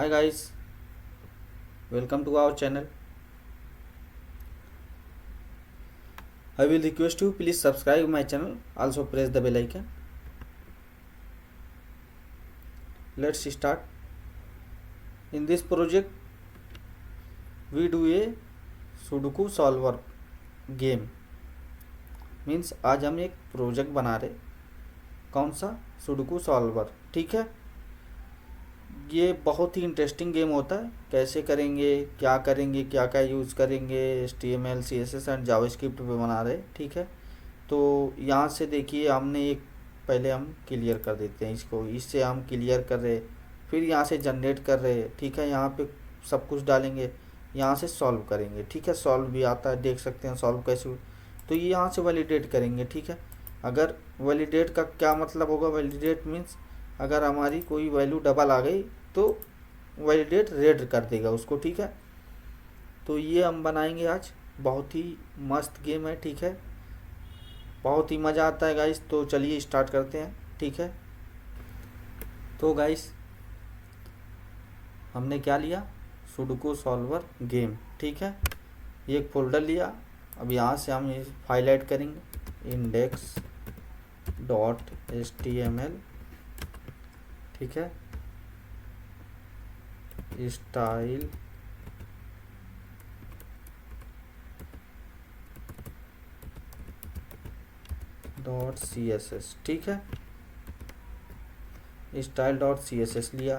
Hi guys, welcome to our channel. I will request you please subscribe my channel. Also press the bell icon. Let's start. In this project, we do a Sudoku solver game. Means आज हम एक project बना रहे। कौन सा? Sudoku solver. ठीक है, ये बहुत ही इंटरेस्टिंग गेम होता है। कैसे करेंगे, क्या करेंगे, क्या क्या यूज़ करेंगे, HTML CSS एंड जावास्क्रिप्ट पे बना रहे। ठीक है, तो यहाँ से देखिए हमने एक पहले हम क्लियर कर देते हैं इसको। इससे हम क्लियर कर रहे, फिर यहाँ से जनरेट कर रहे। ठीक है, यहाँ पे सब कुछ डालेंगे, यहाँ से सॉल्व करेंगे। ठीक है, सॉल्व भी आता है, देख सकते हैं सॉल्व कैसे। तो ये यहाँ से वैलिडेट करेंगे। ठीक है, अगर वैलिडेट का क्या मतलब होगा? वैलिडेट मीन्स अगर हमारी कोई वैल्यू डबल आ गई तो वैलिडेट रेड कर देगा उसको। ठीक है, तो ये हम बनाएंगे आज। बहुत ही मस्त गेम है। ठीक है, बहुत ही मज़ा आता है गाइस। तो चलिए स्टार्ट करते हैं। ठीक है, तो गाइस हमने क्या लिया? Sudoku solver game. ठीक है, ये एक फोल्डर लिया। अब यहाँ से हम ये फाइल ऐड करेंगे, index.html। ठीक है, स्टाइल .css। ठीक है, style.css लिया।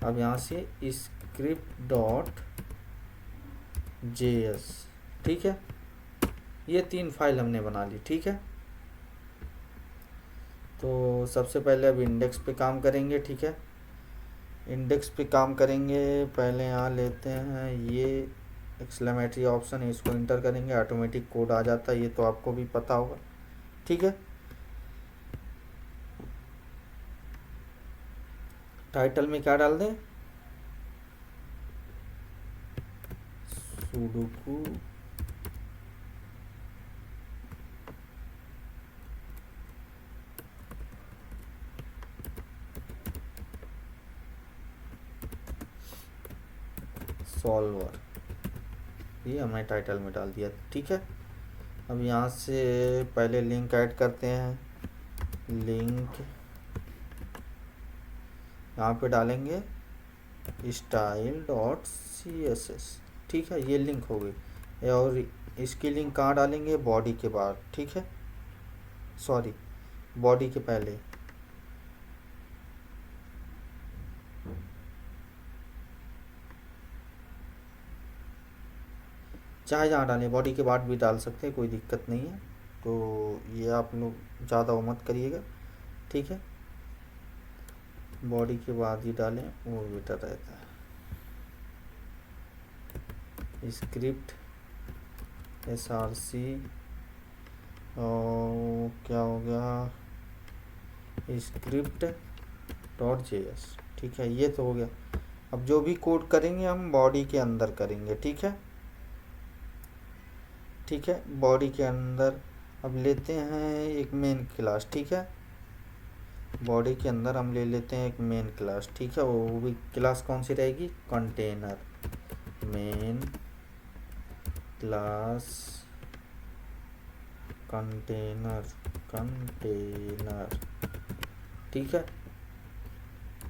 अब यहाँ से script.js। ठीक है, ये 3 फाइल हमने बना ली। ठीक है, तो सबसे पहले अब इंडेक्स पे काम करेंगे। ठीक है, इंडेक्स पे काम करेंगे। पहले यहाँ लेते हैं ये एक्सक्लेमेटरी ऑप्शन है, इसको इंटर करेंगे, ऑटोमेटिक कोड आ जाता है। ये तो आपको भी पता होगा। ठीक है, टाइटल में क्या डाल दें? सुडोकू सॉल्वर, ये हमने टाइटल में डाल दिया। ठीक है, अब यहाँ से पहले लिंक ऐड करते हैं। लिंक यहाँ पे डालेंगे style.css। ठीक है, ये लिंक हो गई। और इसकी लिंक कहाँ डालेंगे? बॉडी के बाद। ठीक है, सॉरी, बॉडी के पहले। चाहे जहाँ डालें, बॉडी के बाद भी डाल सकते हैं, कोई दिक्कत नहीं है। तो ये आप लोग ज़्यादा वो मत करिएगा। ठीक है, बॉडी के बाद ही डालें, वो बेटर रहता है। स्क्रिप्ट src और क्या हो गया, script.js। ठीक है, ये तो हो गया। अब जो भी कोड करेंगे हम बॉडी के अंदर करेंगे। ठीक है, ठीक है, बॉडी के अंदर अब लेते हैं एक मेन क्लास। ठीक है, बॉडी के अंदर हम ले लेते हैं एक मेन क्लास। ठीक है, वो भी क्लास कौन सी रहेगी? कंटेनर। Main class container. ठीक है,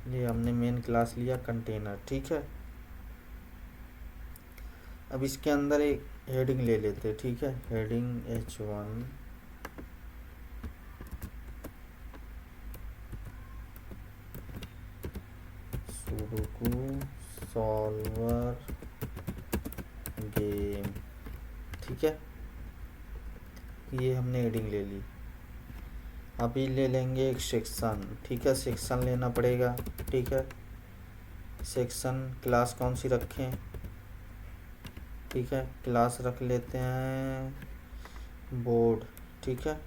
ये हमने मेन क्लास लिया कंटेनर। ठीक है, अब इसके अंदर एक हेडिंग ले लेते हैं। ठीक है, heading h1। Sudoku solver game. ठीक है, ये हमने हेडिंग ले ली। अभी ले लेंगे एक सेक्शन। ठीक है, सेक्शन लेना पड़ेगा। ठीक है, सेक्शन क्लास कौन सी रखें? ठीक है, क्लास रख लेते हैं बोर्ड। ठीक है,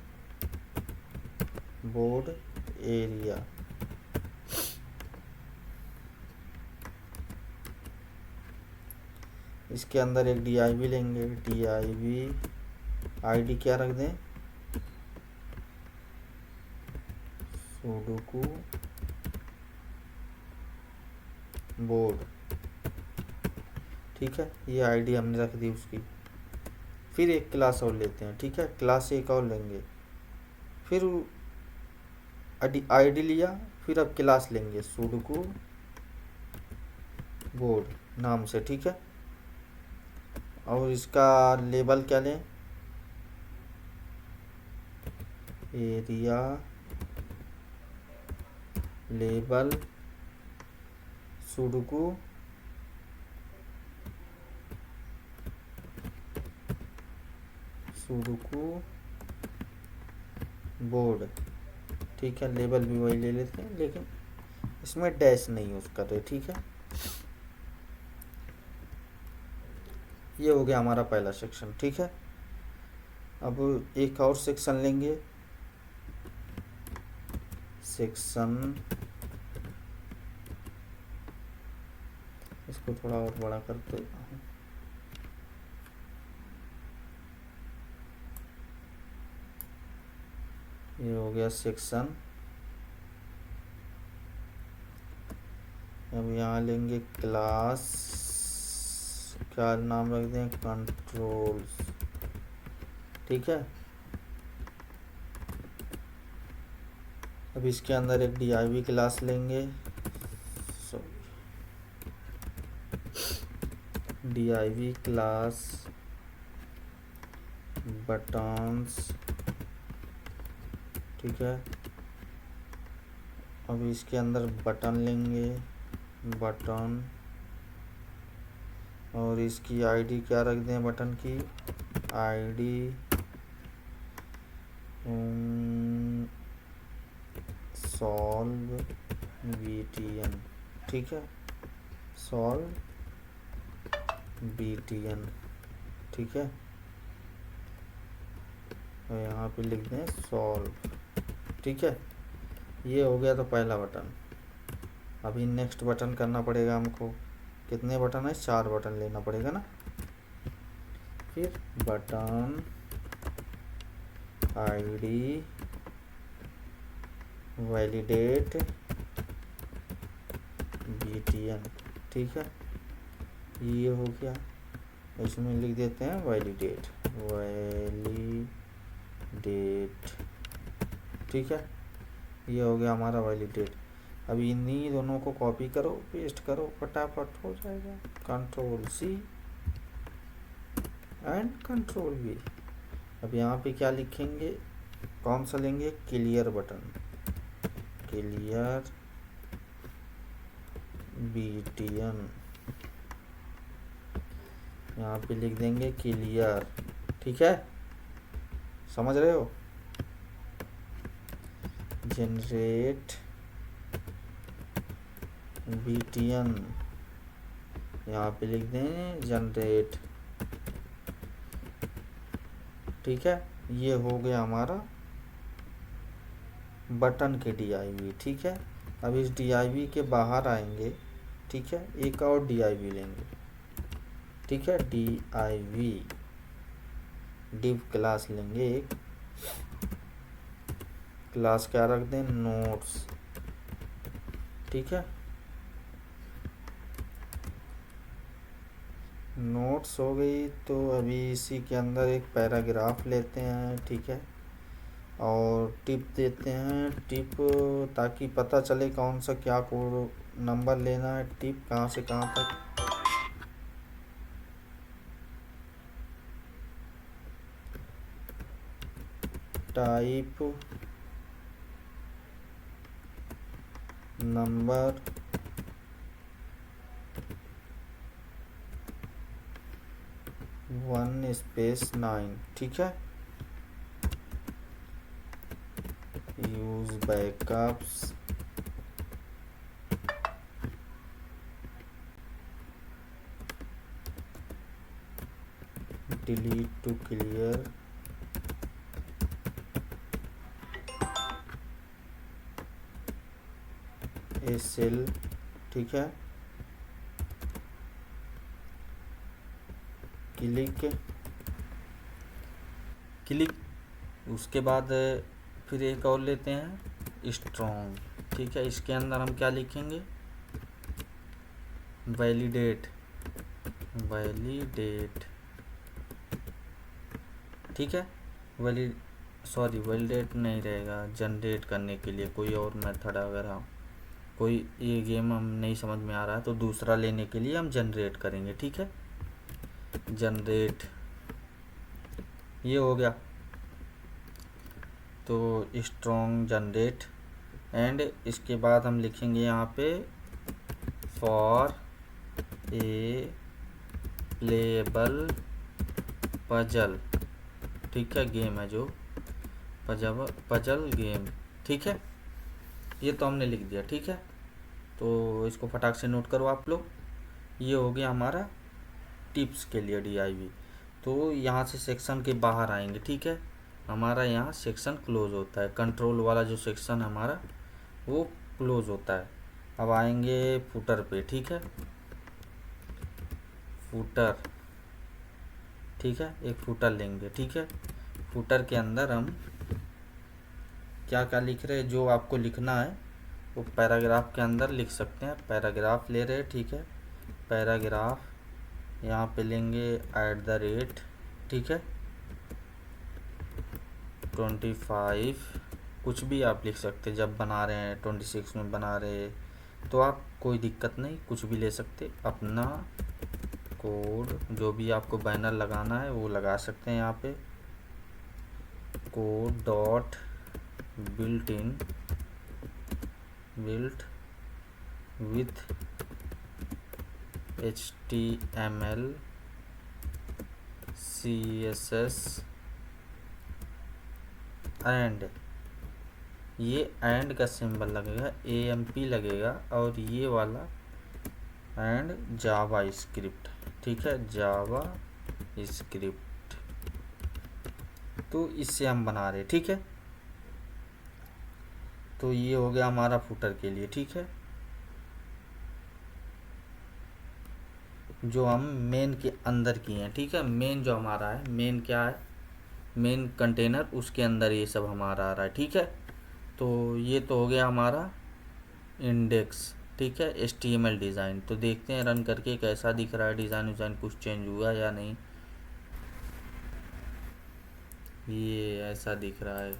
बोर्ड एरिया। इसके अंदर एक div लेंगे। div id क्या रख दें? सुडोकू बोर्ड, ठीक है। ये आईडी हमने रख दी उसकी। फिर एक क्लास और लेते हैं, ठीक है, क्लास एक और लेंगे, फिर आईडी लिया, फिर अब क्लास लेंगे सुडोकू बोर्ड नाम से, ठीक है। और इसका लेबल क्या लें, एरिया लेबल सुडोकू बोर्ड, ठीक है। लेबल भी वही ले लेते हैं, लेकिन इसमें डैश नहीं यूज कर रहे, ठीक है। ये हो गया हमारा पहला सेक्शन, ठीक है। अब एक और सेक्शन लेंगे, सेक्शन, इसको थोड़ा और बड़ा करते हैं, ये हो गया सेक्शन। अब यहाँ लेंगे क्लास, क्या नाम रख दें, कंट्रोल्स, ठीक है। अब इसके अंदर एक div क्लास लेंगे, div क्लास बटन्स, ठीक है। अब इसके अंदर बटन लेंगे, बटन, और इसकी आईडी क्या रख दें बटन की, आईडी सॉल्व btn, ठीक है, सॉल्व btn, ठीक है। और यहाँ पे लिख दें सॉल्व, ठीक है। ये हो गया तो पहला बटन। अभी नेक्स्ट बटन करना पड़ेगा हमको, कितने बटन है, 4 बटन लेना पड़ेगा ना। फिर बटन आईडी वैलिडेट btn, ठीक है। ये हो गया, इसमें लिख देते हैं वैलिडेट, ठीक है। ये हो गया हमारा वैलिडेट। अब इन्हीं दोनों को कॉपी करो, पेस्ट करो, फटाफट हो जाएगा, control C and control V. अब यहाँ पे क्या लिखेंगे, कौन सा लेंगे, क्लियर बटन, क्लियर btn, यहाँ पे लिख देंगे क्लियर, ठीक है, समझ रहे हो। जनरेट btn, यहाँ पे लिख दें जनरेट, ठीक है। ये हो गया हमारा बटन के div, ठीक है। अब इस div के बाहर आएंगे, ठीक है, एक और div लेंगे, ठीक है, div क्लास लेंगे, एक क्लास क्या रख दें, नोट्स, ठीक है। नोट्स हो गई, तो अभी इसी के अंदर एक पैराग्राफ लेते हैं, ठीक है, और टिप देते हैं, टिप, ताकि पता चले कौन सा क्या कोड नंबर लेना है, टिप कहाँ से कहाँ तक। टाइप नंबर 1/9, ठीक है। Use backups, delete to clear, a cell, ठीक है। क्लिक, उसके बाद फिर एक और लेते हैं स्ट्रॉन्ग, ठीक है। इसके अंदर हम क्या लिखेंगे, वैलिडेट, ठीक है। वैलिडेट नहीं रहेगा, जनरेट करने के लिए कोई और मेथड, अगर हम कोई ये गेम हम नहीं समझ में आ रहा है तो दूसरा लेने के लिए हम जनरेट करेंगे, ठीक है। जनरेट, ये हो गया। तो स्ट्रॉन्ग जनरेट, एंड इसके बाद हम लिखेंगे यहाँ पे फॉर ए प्लेएबल पजल, ठीक है। गेम है जो पजल गेम, ठीक है। ये तो हमने लिख दिया, ठीक है। तो इसको फटाक से नोट करो आप लोग। ये हो गया हमारा टिप्स के लिए DIV। तो यहाँ से सेक्शन के बाहर आएंगे, ठीक है। हमारा यहाँ सेक्शन क्लोज होता है, कंट्रोल वाला जो सेक्शन हमारा वो क्लोज होता है। अब आएंगे फुटर पे, ठीक है। फुटर, ठीक है, एक फुटर लेंगे, ठीक है। फुटर के अंदर हम क्या क्या लिख रहे हैं, जो आपको लिखना है वो पैराग्राफ के अंदर लिख सकते हैं। पैराग्राफ ले रहे हैं, ठीक है। पैराग्राफ यहाँ पे लेंगे @ ठीक है, 25, कुछ भी आप लिख सकते हैं। जब बना रहे हैं 26 में बना रहे हैं तो आप कोई दिक्कत नहीं, कुछ भी ले सकते। अपना कोड, जो भी आपको बैनर लगाना है वो लगा सकते हैं यहाँ पे। Code dot built with HTML CSS and, ये एंड का सिंबल लगेगा, AMP लगेगा, और ये वाला एंड जावा स्क्रिप्ट, ठीक है। जावा स्क्रिप्ट, तो इससे हम बना रहे, ठीक है। तो ये हो गया हमारा फुटर के लिए, ठीक है। जो हम मेन के अंदर किए हैं, ठीक है। मेन जो हमारा है, मेन क्या है, मेन कंटेनर, उसके अंदर ये सब हमारा आ रहा है, ठीक है। तो ये तो हो गया हमारा इंडेक्स, ठीक है। HTML डिज़ाइन, तो देखते हैं रन करके कैसा दिख रहा है। डिज़ाइन कुछ चेंज हुआ या नहीं, ये ऐसा दिख रहा है,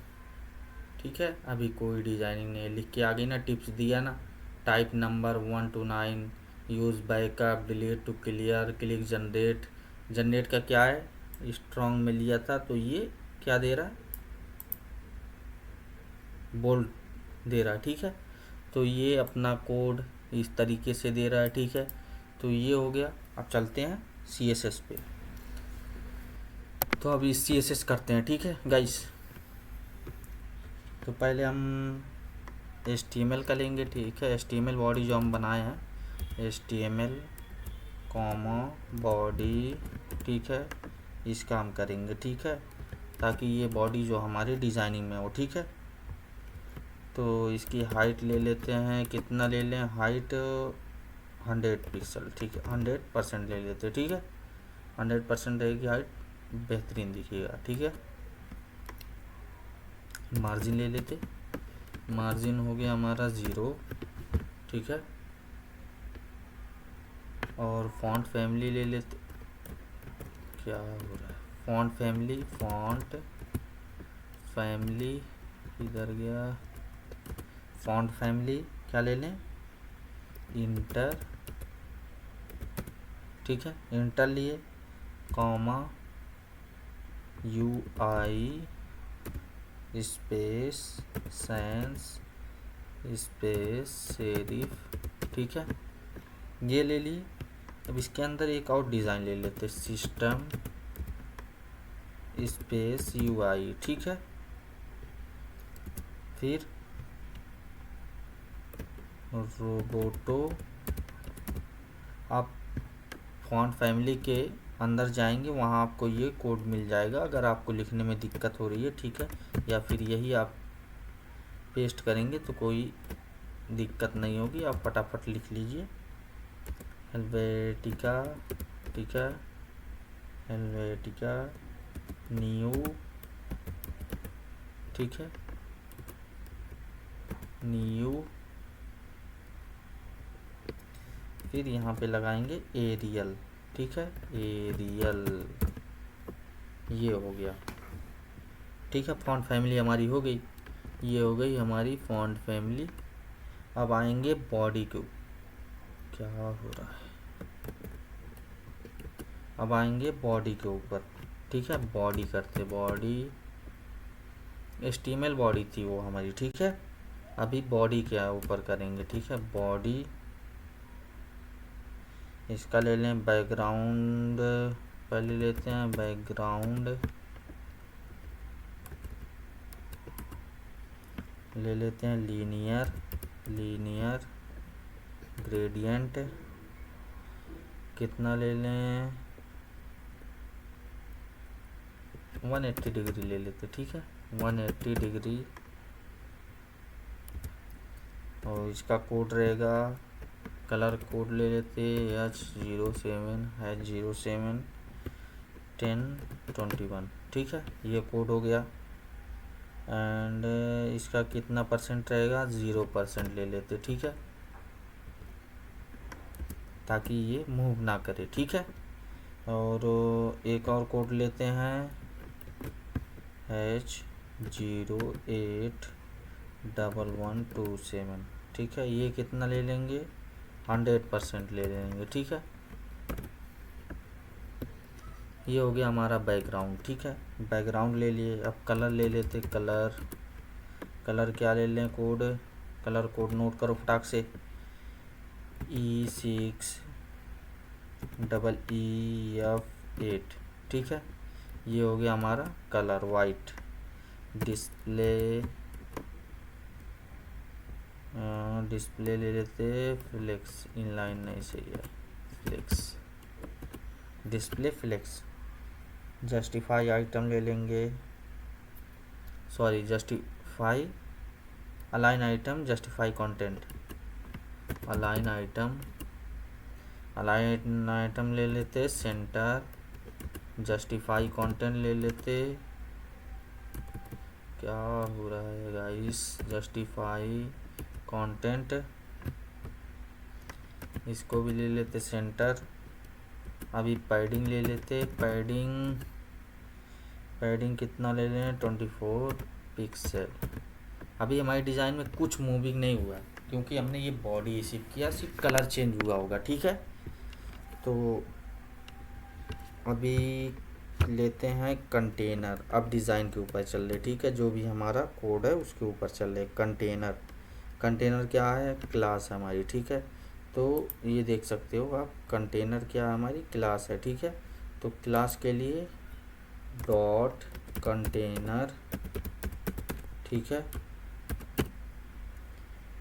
ठीक है। अभी कोई डिज़ाइनिंग नहीं है, लिख के आ गई ना, टिप्स दिया ना। Type number 1 to 9, use backup, delete to clear, click generate. Generate का क्या है, स्ट्रॉन्ग में लिया था तो ये क्या दे रहा है, बोल्ड दे रहा है, ठीक है। तो ये अपना कोड इस तरीके से दे रहा है, ठीक है। तो ये हो गया। अब चलते हैं CSS पे। तो अभी CSS करते हैं, ठीक है गाइस। तो पहले हम HTML का लेंगे, ठीक है। HTML बॉडी जो हम बनाए हैं, HTML बॉडी, ठीक है, इसका हम करेंगे, ठीक है, ताकि ये बॉडी जो हमारी डिज़ाइनिंग में हो, ठीक है। तो इसकी हाइट ले लेते हैं, कितना ले लें, हाइट 100 पिक्सल, ठीक है। 100% ले लेते हैं, ठीक है। 100% रहेगी हाइट, बेहतरीन दिखेगा, ठीक है। मार्जिन ले लेते, मार्जिन हो गया हमारा 0, ठीक है। और फॉन्ट फैमिली ले लेते, क्या हो रहा है, फॉन्ट फैमिली इधर गया। फॉन्ट फैमिली क्या ले लें, इंटर, ठीक है। इंटर लिए, comma UI space sans space serif, ठीक है। ये ले लिए। अब इसके अंदर एक और डिज़ाइन ले लेते, सिस्टम स्पेस UI, ठीक है। फिर रोबोटो, आप फॉन्ट फैमिली के अंदर जाएंगे, वहाँ आपको ये कोड मिल जाएगा अगर आपको लिखने में दिक्कत हो रही है, ठीक है। या फिर यही आप पेस्ट करेंगे तो कोई दिक्कत नहीं होगी, आप फटाफट लिख लीजिए। हेल्वेटिका, ठीक है। हेल्वेटिका न्यू, ठीक है। न्यू, फिर यहाँ पे लगाएंगे एरियल, ठीक है, एरियल, ये हो गया, ठीक है। फॉन्ट फैमिली हमारी हो गई, ये हो गई हमारी फॉन्ट फैमिली। अब आएंगे बॉडी के, क्या हो रहा है, अब आएंगे बॉडी के ऊपर, ठीक है। बॉडी करते, बॉडी HTML बॉडी थी वो हमारी, ठीक है। अभी बॉडी के ऊपर करेंगे, ठीक है। बॉडी, इसका ले लें बैकग्राउंड, पहले लेते हैं बैकग्राउंड, ले लेते हैं लीनियर, लीनियर ग्रेडियंट, कितना ले लें, 180 डिग्री ले लेते, ठीक है, 180 डिग्री। और इसका कोड रहेगा, कलर कोड ले लेते H07, H07 1021, ठीक है, ये कोड हो गया। एंड इसका कितना परसेंट रहेगा, 0% ले लेते, ठीक है, ताकि ये मूव ना करे, ठीक है। और एक और कोड लेते हैं H081127, ठीक है, ये कितना ले लेंगे, 100% ले लेंगे, ठीक है। ये हो गया हमारा बैकग्राउंड, ठीक है, बैकग्राउंड ले लिए। अब कलर ले लेते, कलर, कलर क्या ले लें, कोड, कलर कोड नोट करो फटाक से, E6EEF8, ठीक है। ये हो गया हमारा कलर वाइट। डिस्प्ले, डिस्प्ले ले लेते फ्लेक्स, इनलाइन नहीं सही है, flex, display flex. Justify item ले लेंगे, sorry justify, align item, justify content, align item, align item ले लेते सेंटर, जस्टिफाई कंटेंट ले लेते, क्या हो रहा है गाइस, जस्टिफाई कंटेंट, इसको भी ले लेते सेंटर। अभी पैडिंग ले लेते, पैडिंग, पैडिंग कितना ले लें, 24 पिक्सल। अभी हमारी डिज़ाइन में कुछ मूविंग नहीं हुआ क्योंकि हमने ये बॉडी शिफ्ट किया, सिर्फ कलर चेंज हुआ होगा, ठीक है। तो अभी लेते हैं कंटेनर, अब डिज़ाइन के ऊपर चल रहे, ठीक है, जो भी हमारा कोड है उसके ऊपर चल रहे। कंटेनर, कंटेनर क्या है, क्लास है हमारी, ठीक है। तो ये देख सकते हो आप, कंटेनर क्या है, हमारी क्लास है, ठीक है। तो क्लास के लिए डॉट कंटेनर, ठीक है,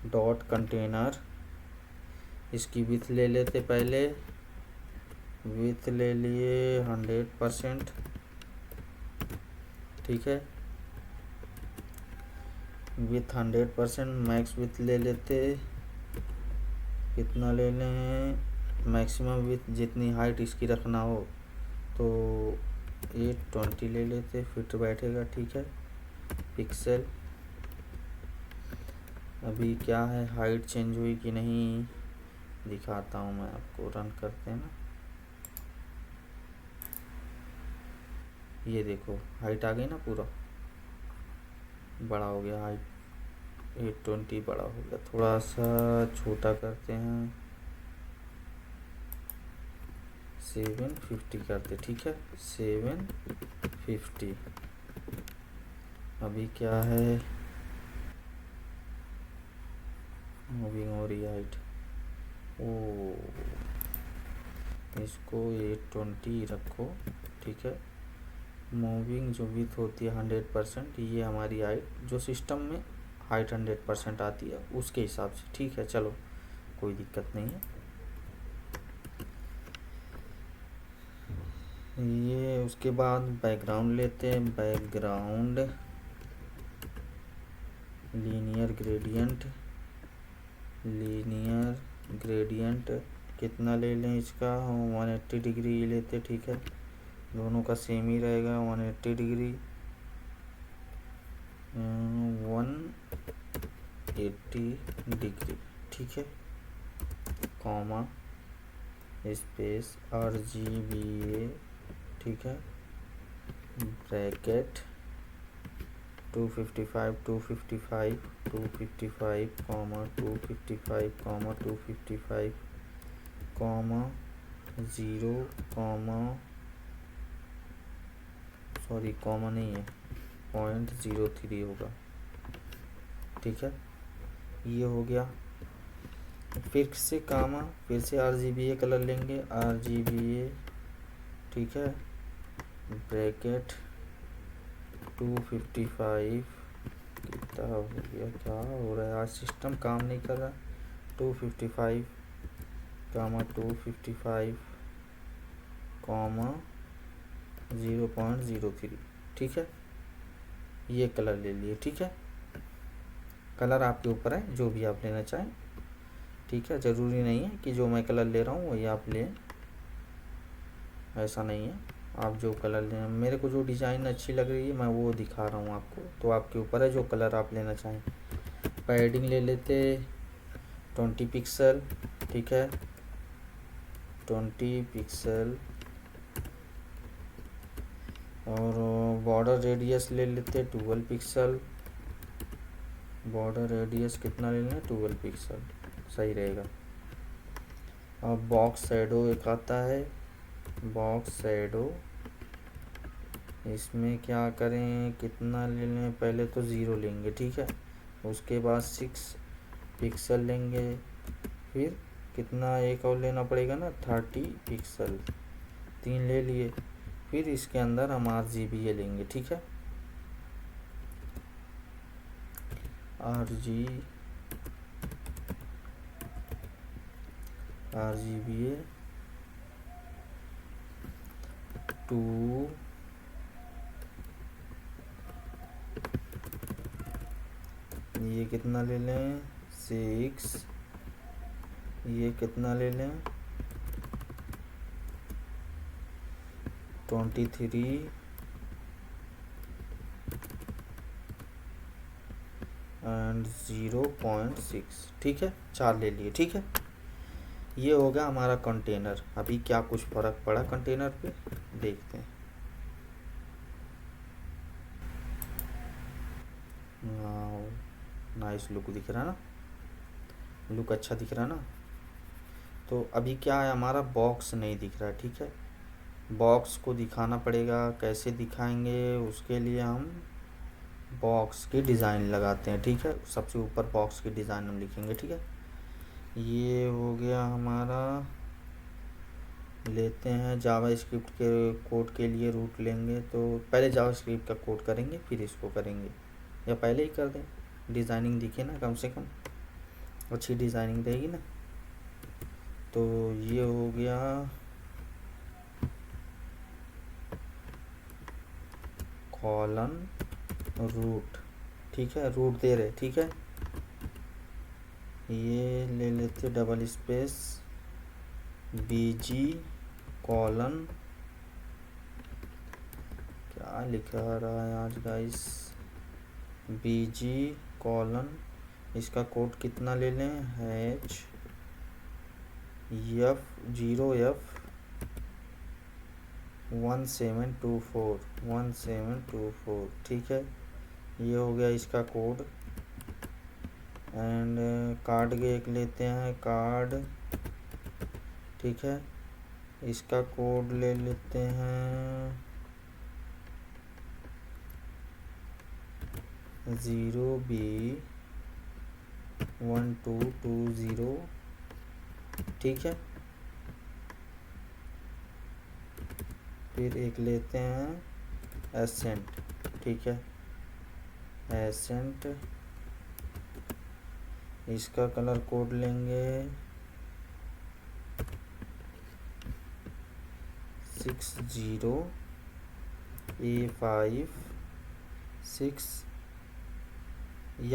डॉट कंटेनर। इसकी विथ ले लेते, पहले विथ ले लिए 100%, ठीक है, विथ 100%। मैक्स विथ ले लेते, कितना ले लें, मैक्सिमम विथ, जितनी हाइट इसकी रखना हो तो 820 ले लेते, फिट बैठेगा, ठीक है, पिक्सल। अभी क्या है, हाइट चेंज हुई कि नहीं दिखाता हूँ मैं आपको, रन करते हैं ना, ये देखो हाइट आ गई ना, पूरा बड़ा हो गया, हाइट 820 बड़ा हो गया। थोड़ा सा छोटा करते हैं, 750 करते, ठीक है, 750। अभी क्या है, मूविंग हो रही हाइट, ओ इसको 820 रखो, ठीक है। मूविंग जो विथ होती है 100%, ये हमारी हाइट जो सिस्टम में हाइट 100% आती है उसके हिसाब से, ठीक है। चलो कोई दिक्कत नहीं है। ये उसके बाद बैकग्राउंड लेते हैं, background linear gradient, linear gradient कितना ले लें इसका, 180 डिग्री लेते, ठीक है, दोनों का सेम ही रहेगा, 180 डिग्री, 180 डिग्री, ठीक है, कॉमा, स्पेस RGBA, ठीक है, bracket 255 255 255 comma 255 comma 255 comma 0 comma, sorry comma नहीं है, 0.03 होगा, ठीक है, ये हो गया। फिर से कामा, फिर से RGBA कलर लेंगे, RGBA, ठीक है, ब्रैकेट 255, कितना हो गया, क्या हो रहा है आज, सिस्टम काम नहीं कर रहा, 255 कामा 255 कॉमा 0.03, ठीक है, ये कलर ले लिए, ठीक है। कलर आपके ऊपर है, जो भी आप लेना चाहें, ठीक है, ज़रूरी नहीं है कि जो मैं कलर ले रहा हूँ वही आप लें, ऐसा नहीं है, आप जो कलर लें, मेरे को जो डिज़ाइन अच्छी लग रही है मैं वो दिखा रहा हूँ आपको, तो आपके ऊपर है जो कलर आप लेना चाहें। पैडिंग ले लेते 20 पिक्सल, ठीक है, 20 पिक्सल, और बॉर्डर रेडियस ले लेते 12 पिक्सल, बॉर्डर रेडियस कितना ले लें, 12 पिक्सल, सही रहेगा। अब बॉक्स शैडो एक आता है, बॉक्स शैडो, इसमें क्या करें, कितना ले लें, पहले तो 0 लेंगे, ठीक है, उसके बाद 6 पिक्सल लेंगे, फिर कितना एक और लेना पड़ेगा ना, 30 पिक्सल, 3 ले लिए, फिर इसके अंदर हम RGBA लेंगे, ठीक है, RGBA 2, ये कितना ले लें, 6, ये कितना ले लें, 23 एंड 0.6, ठीक है, 4 ले लिए, ठीक है। ये हो गया हमारा कंटेनर। अभी क्या कुछ फ़र्क पड़ा कंटेनर पे, देखते हैं। नाइस लुक दिख रहा है ना, लुक अच्छा दिख रहा है ना। तो अभी क्या है, हमारा बॉक्स नहीं दिख रहा है, ठीक है, बॉक्स को दिखाना पड़ेगा। कैसे दिखाएंगे, उसके लिए हम बॉक्स की डिज़ाइन लगाते हैं, ठीक है, सबसे ऊपर बॉक्स की डिज़ाइन हम लिखेंगे, ठीक है। ये हो गया हमारा, लेते हैं जावा स्क्रिप्ट के कोड के लिए रूट लेंगे, तो पहले जावा स्क्रिप्ट का कोड करेंगे फिर इसको करेंगे, या पहले ही कर दें, डिज़ाइनिंग दिखे ना, कम से कम अच्छी डिज़ाइनिंग देगी ना। तो ये हो गया कॉलन रूट, ठीक है, रूट दे रहे, ठीक है। ये ले लेते डबल स्पेस BG कॉलन, क्या लिखा रहा है आज गाइस, BG कॉलन, इसका कोड कितना ले लें, F0F 1724, ठीक है, ये हो गया इसका कोड। एंड कार्ड के एक लेते हैं, कार्ड, ठीक है, इसका कोड ले लेते हैं 0B1220, ठीक है। फिर एक लेते हैं एसेंट, ठीक है, एसेंट, इसका कलर कोड लेंगे 60A56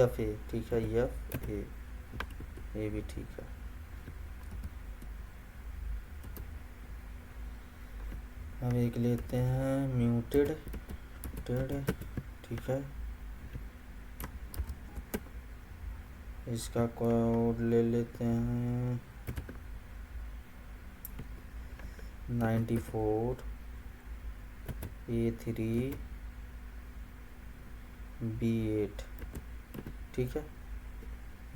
FA, ठीक है, FA, ये भी ठीक है। अब एक लेते हैं म्यूटेड, ठीक है, इसका कोड ले लेते हैं 94 A3 B8, ठीक है।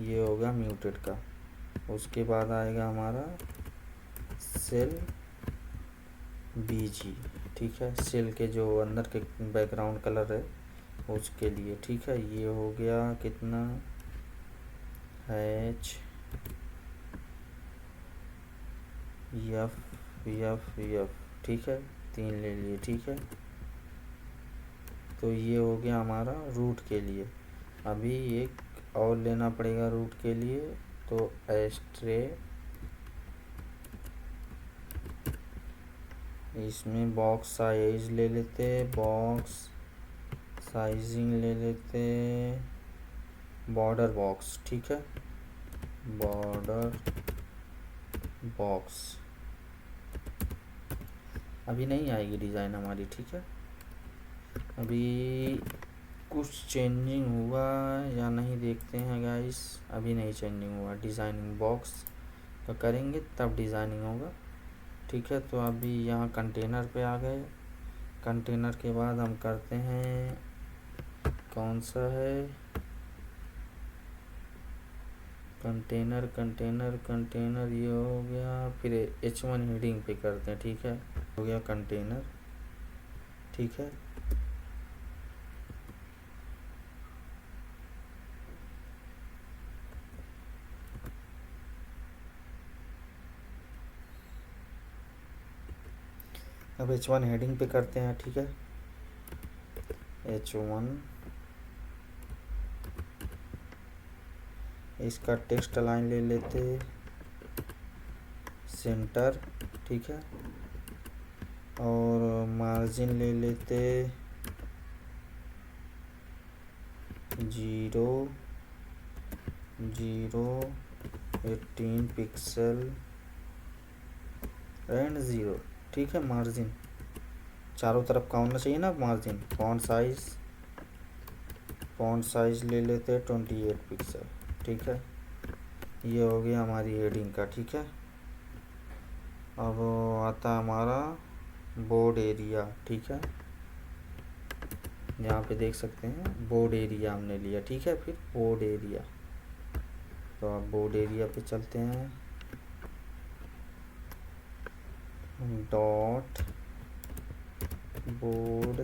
ये होगा म्यूटेड का। उसके बाद आएगा हमारा सेल BG, ठीक है, सेल के जो अंदर के बैकग्राउंड कलर है उसके लिए, ठीक है। ये हो गया कितना, H F, ठीक है, 3 ले लिए, ठीक है। तो ये हो गया हमारा रूट के लिए। अभी एक और लेना पड़ेगा रूट के लिए, तो एस्ट्रे, इसमें बॉक्स साइज ले लेते, बॉक्स साइजिंग ले लेते, बॉर्डर बॉक्स, ठीक है, बॉर्डर बॉक्स। अभी नहीं आएगी डिज़ाइन हमारी, ठीक है। अभी कुछ चेंजिंग हुआ या नहीं देखते हैं गाइस। अभी नहीं चेंजिंग हुआ, डिज़ाइनिंग बॉक्स तो करेंगे तब डिज़ाइनिंग होगा, ठीक है। तो अभी यहाँ कंटेनर पे आ गए। कंटेनर के बाद हम करते हैं, कौन सा है, कंटेनर कंटेनर कंटेनर, ये हो गया। फिर H1 हेडिंग पे करते हैं, ठीक है। हो गया कंटेनर, ठीक है। अब H1 हेडिंग पे करते हैं, ठीक है। H1, इसका टेक्स्ट लाइन ले लेते, सेंटर, ठीक है। और मार्जिन ले लेते 0.018 पिक्सल एंड 0, ठीक है। मार्जिन चारों तरफ का होना चाहिए ना मार्जिन। फॉन्ट साइज ले लेते 28 पिक्सल, ठीक है। ये हो गया हमारी हेडिंग का, ठीक है। अब आता हमारा बोर्ड एरिया, ठीक है। यहाँ पे देख सकते हैं बोर्ड एरिया हमने लिया, ठीक है। फिर बोर्ड एरिया, तो अब बोर्ड एरिया पे चलते हैं, dot board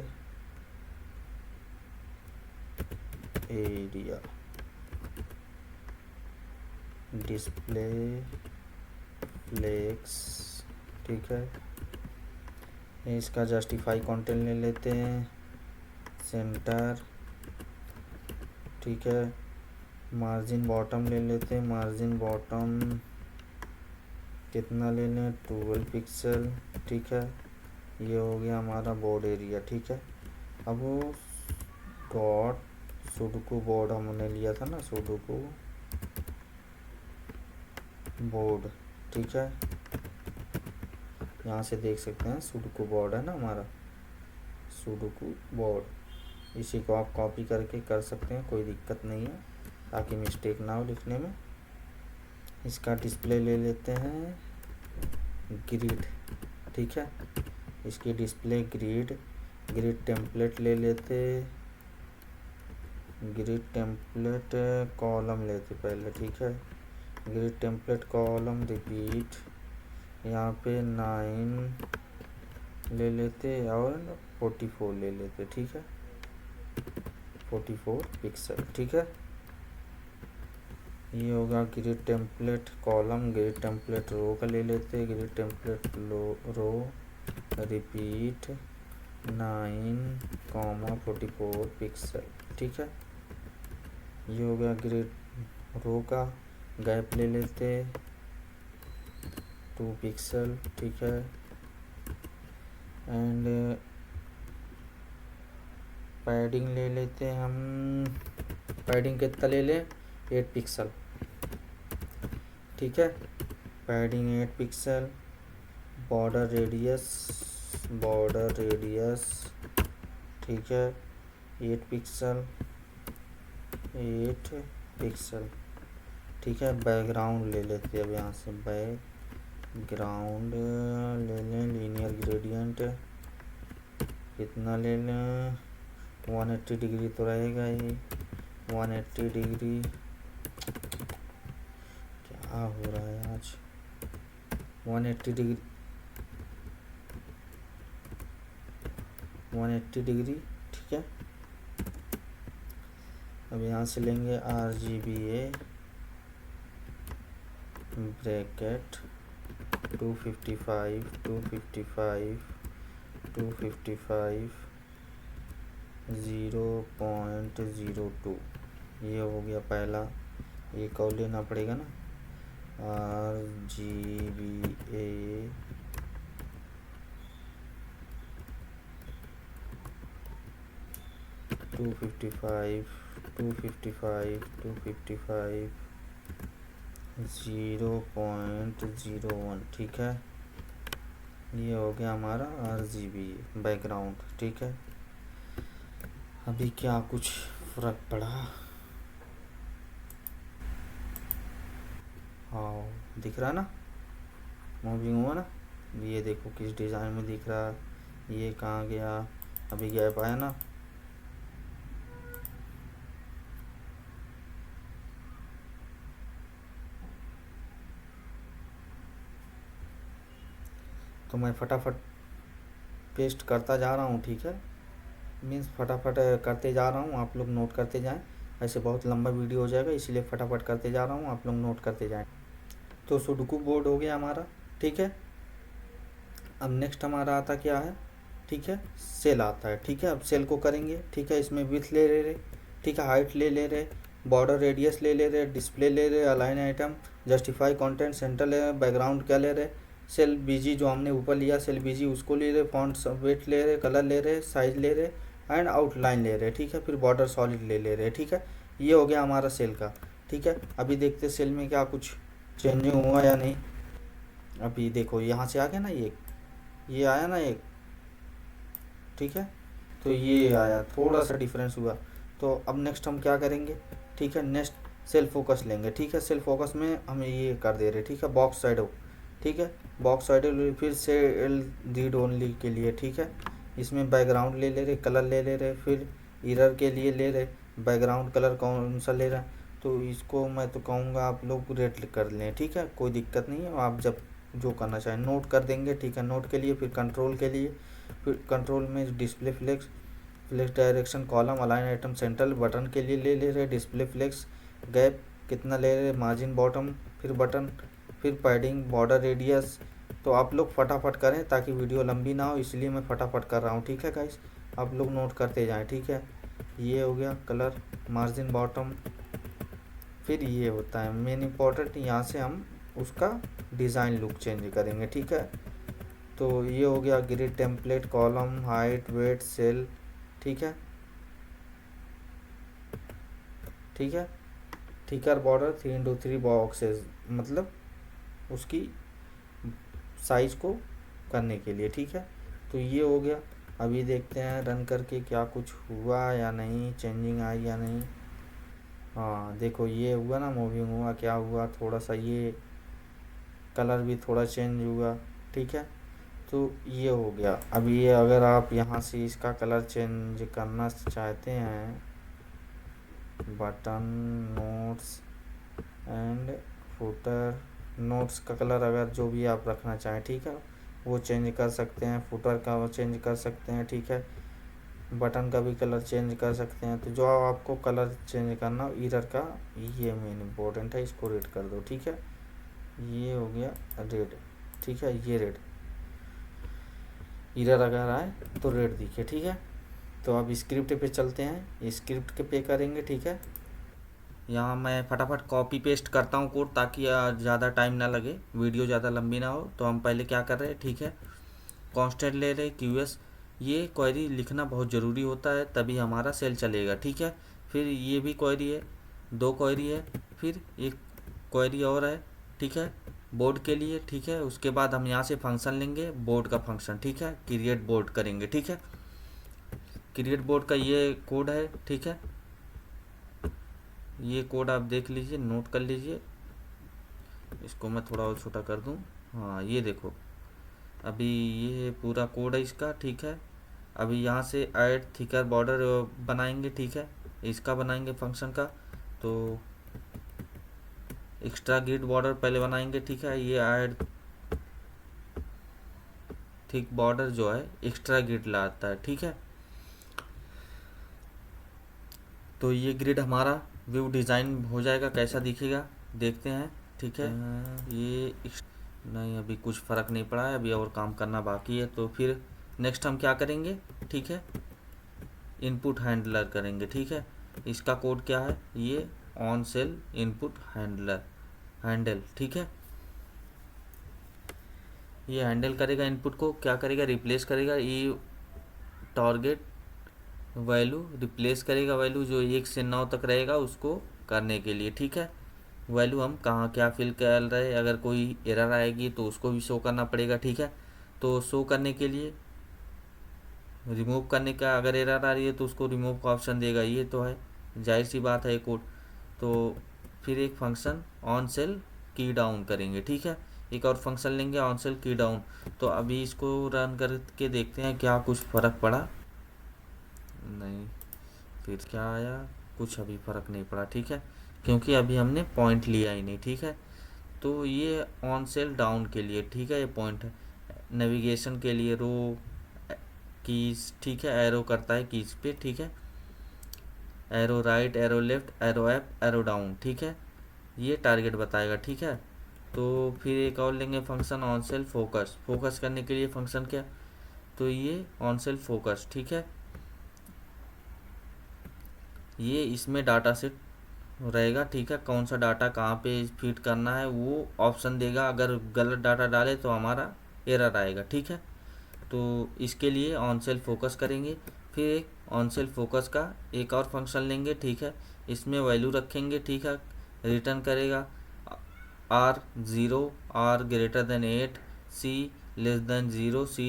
area, display flex, ठीक है। इसका जस्टिफाई कंटेंट ले लेते हैं, सेंटर, ठीक है। मार्जिन बॉटम ले लेते हैं, मार्जिन बॉटम कितना ले लें, 12 पिक्सल, ठीक है। ये हो गया हमारा बोर्ड एरिया, ठीक है। अब वो डॉट सुडोकू बोर्ड हमने लिया था ना, सुडोकू बोर्ड, ठीक है। यहाँ से देख सकते हैं सुडोकू बोर्ड है ना हमारा, सुडोकू बोर्ड। इसी को आप कॉपी करके कर सकते हैं, कोई दिक्कत नहीं है, ताकि मिस्टेक ना हो लिखने में। इसका डिस्प्ले ले लेते हैं ग्रिड, ठीक है। इसकी डिस्प्ले ग्रिड टेम्पलेट ले लेते, ग्रिड टेम्पलेट कॉलम लेते पहले, ठीक है। ग्रिड टेम्पलेट कॉलम रिपीट, यहाँ पे 9 ले लेते और 44 ले लेते, ठीक है। 44 पिक्सल, ठीक है। ये होगा grid template column. Grid template row का ले लेते, grid template row repeat 9,44 pixel, ठीक है। ये हो गया ग्रिड रो का। गैप ले लेते 2 पिक्सल, ठीक है। एंड पैडिंग ले लेते हम, पैडिंग कितना ले लें, 8 पिक्सल, ठीक है। Padding 8 pixel. बॉर्डर रेडियस, ठीक है, 8 पिक्सल, 8 पिक्सल, ठीक है। बैकग्राउंड ले लेते हैं अब यहाँ से, ग्राउंड ले लें, लीनियर ग्रेडियंट कितना ले लें, 180 डिग्री तो रहेगा ही, 180 डिग्री। क्या हो रहा है आज, 180 डिग्री, 180 डिग्री, ठीक है। अब यहाँ से लेंगे RGBA ब्रैकेट 255 255 255 0.02। ये हो गया पहला, एक और लेना पड़ेगा ना, RGBA 255 255 255 0.01, ठीक है। ये हो गया हमारा RGBA बैकग्राउंड, ठीक है। अभी क्या कुछ फर्क पड़ा, हाँ दिख रहा ना, मूविंग हुआ ना। ये देखो किस डिज़ाइन में दिख रहा, ये कहाँ गया, अभी गैप आया ना। तो मैं फटाफट पेस्ट करता जा रहा हूँ, ठीक है। मीन्स फटाफट करते जा रहा हूँ, आप लोग नोट करते जाएं, ऐसे बहुत लंबा वीडियो हो जाएगा, इसलिए फटाफट करते जा रहा हूँ, आप लोग नोट करते जाएं। तो सुडोकू बोर्ड हो गया हमारा, ठीक है। अब नेक्स्ट हमारा आता क्या है, ठीक है, सेल आता है, ठीक है। अब सेल को करेंगे, ठीक है। इसमें विड्थ ले रहे, ठीक है, हाइट ले रहे, बॉर्डर रेडियस ले रहे, डिस्प्ले ले रहे, align item, justify content, centre ले रहे, बैकग्राउंड क्या ले रहे, सेल बीजी जो हमने ऊपर लिया सेल बीजी उसको ले रहे, फॉन्ट वेट ले रहे, कलर ले रहे, साइज ले रहे एंड आउटलाइन ले रहे, ठीक है। फिर बॉर्डर सॉलिड ले रहे, ठीक है। ये हो गया हमारा सेल का, ठीक है। अभी देखते सेल में क्या कुछ चेंजिंग हुआ या नहीं। अभी देखो यहाँ से आ गया ना, ये आया ना एक, ठीक है। तो ये आया, थोड़ा सा डिफरेंस हुआ। तो अब नेक्स्ट हम क्या करेंगे, ठीक है, नेक्स्ट सेल फोकस लेंगे, ठीक है। सेल फोकस में हम ये कर दे रहे, ठीक है, बॉक्स शैडो, ठीक है, बॉक्स शैडो फिर सेल रीड ओनली के लिए, ठीक है। इसमें बैकग्राउंड ले रहे, कलर ले रहे, फिर इरर के लिए ले रहे, बैकग्राउंड कलर कौन सा ले रहा है। तो इसको मैं तो कहूँगा आप लोग रेट कर लें, ठीक है, कोई दिक्कत नहीं है। आप जब जो करना चाहें नोट कर देंगे, ठीक है। नोट के लिए फिर कंट्रोल के लिए, फिर कंट्रोल में display flex, flex direction column, align item, central button के लिए ले रहे, डिस्प्ले फ्लेक्स, गैप कितना ले रहे, मार्जिन बॉटम, फिर बटन, फिर पैडिंग, बॉर्डर रेडियस। तो आप लोग फटाफट करें ताकि वीडियो लंबी ना हो, इसलिए मैं फटाफट कर रहा हूँ, ठीक है गाइस। आप लोग नोट करते जाएं, ठीक है। ये हो गया कलर, मार्जिन बॉटम, फिर ये होता है मेन इम्पोर्टेंट, यहाँ से हम उसका डिज़ाइन लुक चेंज करेंगे, ठीक है। तो ये हो गया grid template, column, height, weight, cell, ठीक है, ठीक है। थिकर बॉर्डर 3x3 बॉक्सेस, मतलब उसकी साइज को करने के लिए, ठीक है। तो ये हो गया। अभी देखते हैं रन करके क्या कुछ हुआ या नहीं, चेंजिंग आई या नहीं। हाँ देखो ये हुआ ना, मूविंग हुआ, क्या हुआ, थोड़ा सा ये कलर भी थोड़ा चेंज हुआ, ठीक है। तो ये हो गया। अब ये अगर आप यहाँ से इसका कलर चेंज करना चाहते हैं, button, notes and footer, notes का कलर अगर जो भी आप रखना चाहें, ठीक है, वो चेंज कर सकते हैं, फुटर का वो चेंज कर सकते हैं, ठीक है, बटन का भी कलर चेंज कर सकते हैं। तो जो आपको कलर चेंज करना हो इरर का, ये मेन इम्पोर्टेंट है, इसको रेड कर दो, ठीक है। ये हो गया रेड, ठीक है, ये रेड, इरर अगर आए तो रेड दिखे, ठीक है। तो अब स्क्रिप्ट पे चलते हैं, स्क्रिप्ट के पे करेंगे, ठीक है। यहाँ मैं फटाफट कॉपी पेस्ट करता हूँ कोड, ताकि ज़्यादा टाइम ना लगे, वीडियो ज़्यादा लंबी ना हो। तो हम पहले क्या कर रहे हैं, ठीक है, कांस्टेंट ले रहे QS, ये क्वेरी लिखना बहुत ज़रूरी होता है, तभी हमारा सेल चलेगा, ठीक है। फिर ये भी क्वेरी है, 2 क्वेरी है, फिर एक क्वेरी और है, ठीक है, बोर्ड के लिए, ठीक है। उसके बाद हम यहाँ से फंक्शन लेंगे, बोर्ड का फंक्शन, ठीक है, क्रिएट बोर्ड करेंगे, ठीक है। क्रिएट बोर्ड का ये कोड है, ठीक है, ये कोड आप देख लीजिए, नोट कर लीजिए। इसको मैं थोड़ा और छोटा कर दूं, हाँ ये देखो, अभी ये पूरा कोड है इसका, ठीक है। अभी यहाँ से ऐड थिकर बॉर्डर बनाएंगे, ठीक है, इसका बनाएंगे फंक्शन का। तो एक्स्ट्रा ग्रिड बॉर्डर पहले बनाएंगे, ठीक है। ये ऐड थिक बॉर्डर जो है एक्स्ट्रा ग्रिड लाता है, ठीक है। तो ये ग्रिड हमारा व्यू डिज़ाइन हो जाएगा, कैसा दिखेगा देखते हैं, ठीक है। ये नहीं, अभी कुछ फ़र्क नहीं पड़ा है, अभी और काम करना बाकी है। तो फिर नेक्स्ट हम क्या करेंगे, ठीक है, इनपुट हैंडलर करेंगे, ठीक है। इसका कोड क्या है, ये ऑन सेल इनपुट हैंडल, ठीक है। ये हैंडल करेगा इनपुट को, क्या करेगा, रिप्लेस करेगा ये टारगेट वैल्यू, रिप्लेस करेगा वैल्यू जो 1 से 9 तक रहेगा उसको करने के लिए, ठीक है। वैल्यू हम कहाँ क्या फिल कर रहे हैं, अगर कोई एरर आएगी तो उसको भी शो करना पड़ेगा, ठीक है। तो शो करने के लिए रिमूव करने का, अगर एरर आ रही है तो उसको रिमूव का ऑप्शन देगा, ये तो है, जाहिर सी बात है ये कोड। तो फिर एक फंक्शन ऑन सेल की डाउन करेंगे, ठीक है। एक और फंक्शन लेंगे ऑन सेल की डाउन। तो अभी इसको रन करके देखते हैं क्या कुछ फ़र्क पड़ा, नहीं, फिर क्या आया, कुछ अभी फ़र्क नहीं पड़ा, ठीक है, क्योंकि अभी हमने पॉइंट लिया ही नहीं, ठीक है। तो ये ऑन सेल डाउन के लिए, ठीक है, ये पॉइंट है। नेविगेशन के लिए रो कीज, ठीक है, एरो करता है कीज पे, ठीक है, arrow right, arrow left, arrow up, arrow down, ठीक है, ये टारगेट बताएगा, ठीक है। तो फिर एक और लेंगे function on sale focus, focus करने के लिए फंक्शन क्या, तो ये ऑन सेल फोकस, ठीक है। ये इसमें डाटा सेट रहेगा, ठीक है, कौन सा डाटा कहाँ पे फीड करना है वो ऑप्शन देगा, अगर गलत डाटा डाले तो हमारा एरर आएगा, ठीक है। तो इसके लिए ऑन सेल फोकस करेंगे। फिर एक ऑन सेल फोकस का एक और फंक्शन लेंगे, ठीक है, इसमें वैल्यू रखेंगे, ठीक है, रिटर्न करेगा R0, R greater than 8, C<0, C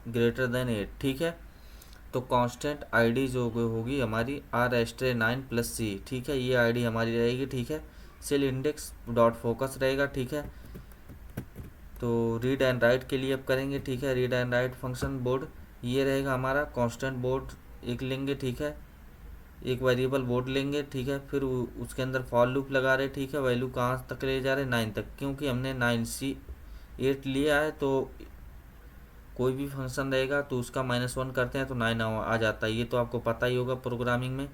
greater than 8, ठीक है। तो कांस्टेंट आईडी जो होगी हमारी R*9 + C, ठीक है, ये आईडी हमारी रहेगी, ठीक है। सेल इंडेक्स डॉट फोकस रहेगा, ठीक है। तो रीड एंड राइट के लिए अब करेंगे, ठीक है, read and right function board ये रहेगा हमारा, कांस्टेंट बोर्ड एक लेंगे, ठीक है, एक वेरिएबल बोर्ड लेंगे, ठीक है। फिर उसके अंदर फॉर लूप लगा रहे, ठीक है, वैल्यू कहाँ तक ले जा रहे, 9 तक, क्योंकि हमने 9C8 लिया है। तो कोई भी फंक्शन रहेगा तो उसका -1 करते हैं तो 9 आ जाता है, ये तो आपको पता ही होगा प्रोग्रामिंग में।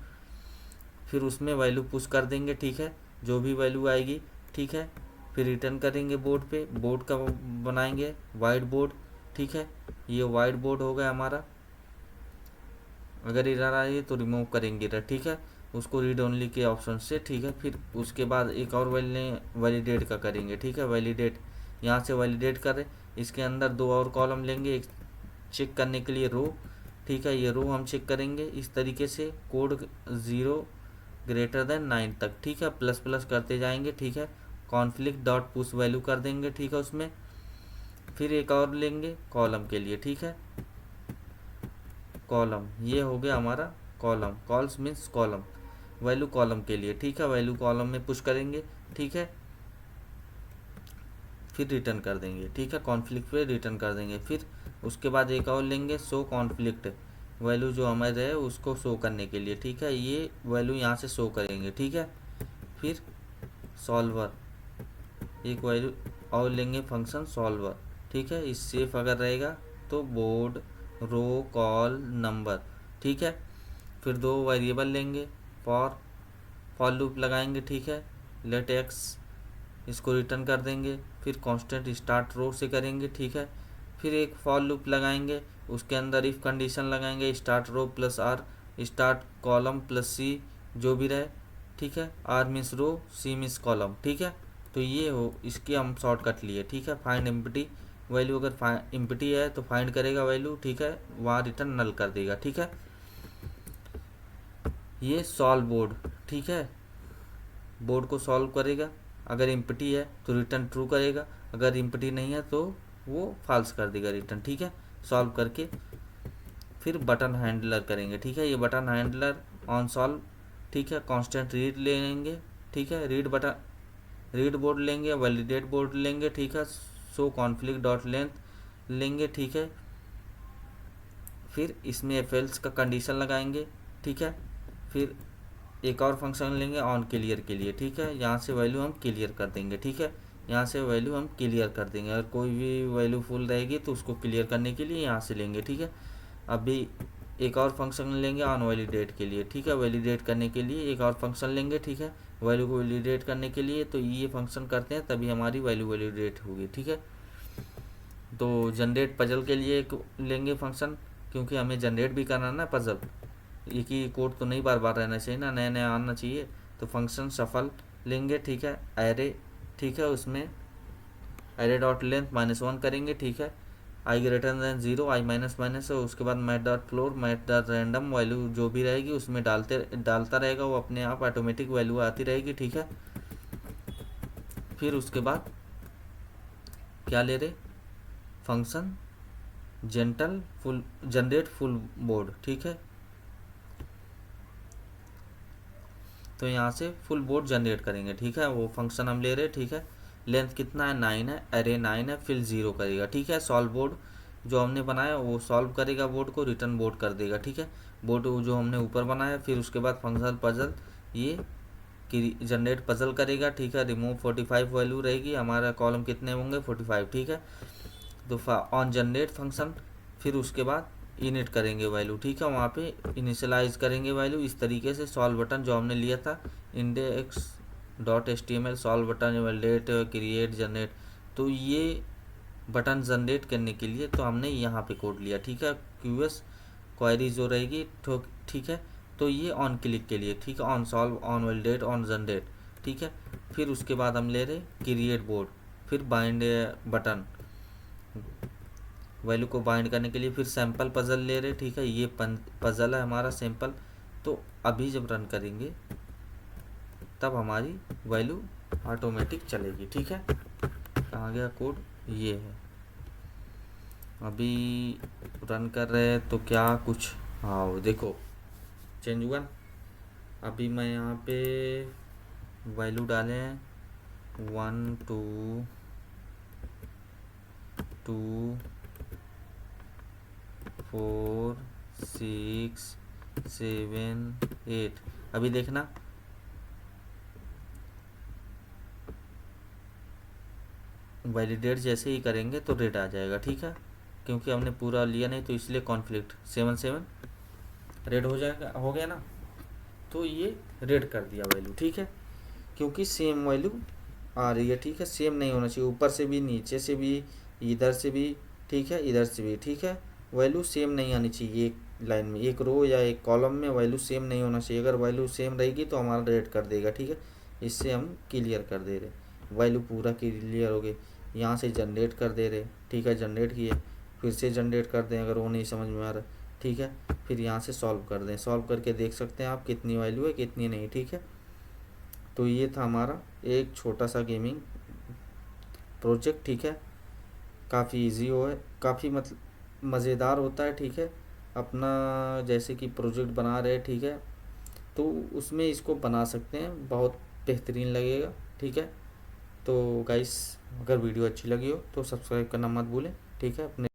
फिर उसमें वैल्यू पुश कर देंगे, ठीक है, जो भी वैल्यू आएगी, ठीक है। फिर रिटर्न करेंगे बोर्ड पे, बोर्ड का बनाएंगे वाइट बोर्ड, ठीक है, ये वाइट बोर्ड हो गया हमारा। अगर एरर आ रही है तो रिमूव करेंगे इधर, ठीक है, उसको रीड ओनली के ऑप्शन से, ठीक है। फिर उसके बाद एक और वैलिडेट का करेंगे, ठीक है, वैलिडेट यहाँ से वैलिडेट करें, इसके अंदर 2 और कॉलम लेंगे, एक चेक करने के लिए रो, ठीक है, ये रो हम चेक करेंगे इस तरीके से, कोड 0 <9 तक, ठीक है, प्लस प्लस करते जाएंगे, ठीक है। कॉन्फ्लिक्ट डॉट पुश वैल्यू कर देंगे, ठीक है, उसमें। फिर एक और लेंगे कॉलम के लिए, ठीक है, कॉलम ये हो गया हमारा column, calls means column, value column के लिए, ठीक है, वैल्यू कॉलम में पुश करेंगे, ठीक है। फिर रिटर्न कर देंगे, ठीक है, कॉन्फ्लिक्ट पे रिटर्न कर देंगे। फिर उसके बाद एक और लेंगे शो कॉन्फ्लिक्ट, वैल्यू जो हमारे है उसको शो करने के लिए, ठीक है, ये वैल्यू यहाँ से शो करेंगे, ठीक है। फिर सॉल्वर एक वैल्यू और लेंगे फंक्शन सॉल्वर, ठीक है, इस सेफ अगर रहेगा तो बोर्ड रो कॉल नंबर, ठीक है। फिर 2 वेरिएबल लेंगे, फॉर लूप लगाएंगे, ठीक है, लेट एक्स, इसको रिटर्न कर देंगे। फिर कांस्टेंट स्टार्ट रो से करेंगे, ठीक है। फिर एक फॉर लूप लगाएंगे, उसके अंदर इफ़ कंडीशन लगाएंगे, start row plus R, start column plus C, जो भी रहे, ठीक है, R means row, C means column, ठीक है। तो ये हो इसकी हम शॉर्टकट लिए, ठीक है। फाइंड एम्प्टी वैल्यू, अगर एम्प्टी है तो फाइंड करेगा वैल्यू, ठीक है, वहाँ रिटर्न नल कर देगा, ठीक है। ये सॉल्व बोर्ड, ठीक है, बोर्ड को सॉल्व करेगा, अगर एम्प्टी है तो रिटर्न ट्रू करेगा, अगर एम्प्टी नहीं है तो वो फॉल्स कर देगा रिटर्न, ठीक है, सॉल्व करके। फिर बटन हैंडलर करेंगे, ठीक है, ये बटन हैंडलर ऑन सॉल्व, ठीक है, कांस्टेंट रीड लेंगे, ठीक है, रीड बोर्ड लेंगे, वैलिडेट बोर्ड लेंगे, ठीक है, शो कॉन्फ्लिक्ट डॉट लेंथ लेंगे, ठीक है। फिर इसमें एफ एल्स का कंडीशन लगाएंगे, ठीक है। फिर एक और फंक्शन लेंगे ऑन क्लियर के लिए, ठीक है। यहाँ से वैल्यू हम क्लियर कर देंगे, ठीक है। यहाँ से वैल्यू हम क्लियर कर देंगे, अगर कोई भी वैल्यू फुल रहेगी तो उसको क्लियर करने के लिए यहाँ से लेंगे, ठीक है। अभी एक और फंक्शन लेंगे ऑन वैलिडेट के लिए, ठीक है। वैलिडेट करने के लिए एक और फंक्शन लेंगे, ठीक है। वैल्यू को वैलिडेट करने के लिए तो ये फंक्शन करते हैं तभी हमारी वैल्यू वैलिडेट होगी, ठीक है। तो जनरेट पजल के लिए एक लेंगे फंक्शन, क्योंकि हमें जनरेट भी करना ना पजल, एक ही कोड तो नहीं बार बार रहना चाहिए ना, नया नया आना चाहिए। तो फंक्शन सफल लेंगे, ठीक है। एरे, ठीक है, उसमें एरे डॉट लेंथ -1 करेंगे, ठीक है। आई ग्रेटर देन 0, आई माइनस माइनस है, उसके बाद math dot floor, math dot random, value जो भी रहेगी उसमें डालता रहेगा, वो अपने आप ऑटोमेटिक वैल्यू आती रहेगी, ठीक है। फिर उसके बाद क्या ले रहे, फंक्शन जनरेट फुल बोर्ड, ठीक है। तो यहाँ से फुल बोर्ड जनरेट करेंगे, ठीक है। वो फंक्शन हम ले रहे हैं, ठीक है। लेंथ कितना है, 9 है, एरे 9 है, फिल 0 करेगा, ठीक है। सॉल्व बोर्ड जो हमने बनाया वो सॉल्व करेगा बोर्ड को, रिटर्न बोर्ड कर देगा, ठीक है। बोर्ड जो हमने ऊपर बनाया, फिर उसके बाद फंक्शन पजल ये जनरेट पजल करेगा, ठीक है। रिमूव 45 वैल्यू रहेगी, हमारा कॉलम कितने होंगे 45, ठीक है। तो ऑन जनरेट फंक्शन, फिर उसके बाद इनिट करेंगे वैल्यू, ठीक है। वहाँ पे इनिशियलाइज करेंगे वैल्यू इस तरीके से। सॉल्व बटन जो हमने लिया था index dot HTML, solve button validate create generate, तो ये बटन जनरेट करने के लिए तो हमने यहाँ पे कोड लिया, ठीक है। QS क्वेरी जो रहेगी, ठीक है। तो ये ऑन क्लिक के लिए, ठीक है। On solve, on validate, on generate, ठीक है। फिर उसके बाद हम ले रहे क्रिएट बोर्ड, फिर बाइंड बटन, वैल्यू को बाइंड करने के लिए फिर सैंपल पजल ले रहे, ठीक है। ये पजल है हमारा सैंपल। तो अभी जब रन करेंगे तब हमारी वैल्यू ऑटोमेटिक चलेगी, ठीक है। कहाँ गया कोड, ये है। अभी रन कर रहे हैं तो क्या कुछ, हाँ वो देखो चेंज हुआ। अभी मैं यहाँ पे वैल्यू डाले हैं 1 2 2 4 6 7 8। अभी देखना वैलिडेट जैसे ही करेंगे तो रेड आ जाएगा, ठीक है। क्योंकि हमने पूरा लिया नहीं तो इसलिए कॉन्फ्लिक्ट 7 रेड हो जाएगा, हो गया ना। तो ये रेड कर दिया वैल्यू, ठीक है। क्योंकि सेम वैल्यू आ रही है, ठीक है। सेम नहीं होना चाहिए, ऊपर से भी, नीचे से भी, इधर से भी, ठीक है, इधर से भी, ठीक है। वैल्यू सेम नहीं आनी चाहिए, एक लाइन में, एक रो या एक कॉलम में वैल्यू सेम नहीं होना चाहिए। अगर वैल्यू सेम रहेगी तो हमारा रेड कर देगा, ठीक है। इससे हम क्लियर कर दे रहे, वैल्यू पूरा क्लियर हो गई। यहाँ से जनरेट कर दे रहे, ठीक है। जनरेट किए, फिर से जनरेट कर दें अगर वो नहीं समझ में आ रहा, ठीक है। फिर यहाँ से सॉल्व कर दें, सॉल्व करके देख सकते हैं आप कितनी वैल्यू है कितनी नहीं, ठीक है। तो ये था हमारा एक छोटा सा गेमिंग प्रोजेक्ट, ठीक है। काफ़ी इजी हो है, काफ़ी मतलब मज़ेदार होता है, ठीक है। अपना जैसे कि प्रोजेक्ट बना रहे, ठीक है, तो उसमें इसको बना सकते हैं, बहुत बेहतरीन लगेगा, ठीक है। तो गाइस अगर वीडियो अच्छी लगी हो तो सब्सक्राइब करना मत भूलें, ठीक है। अपने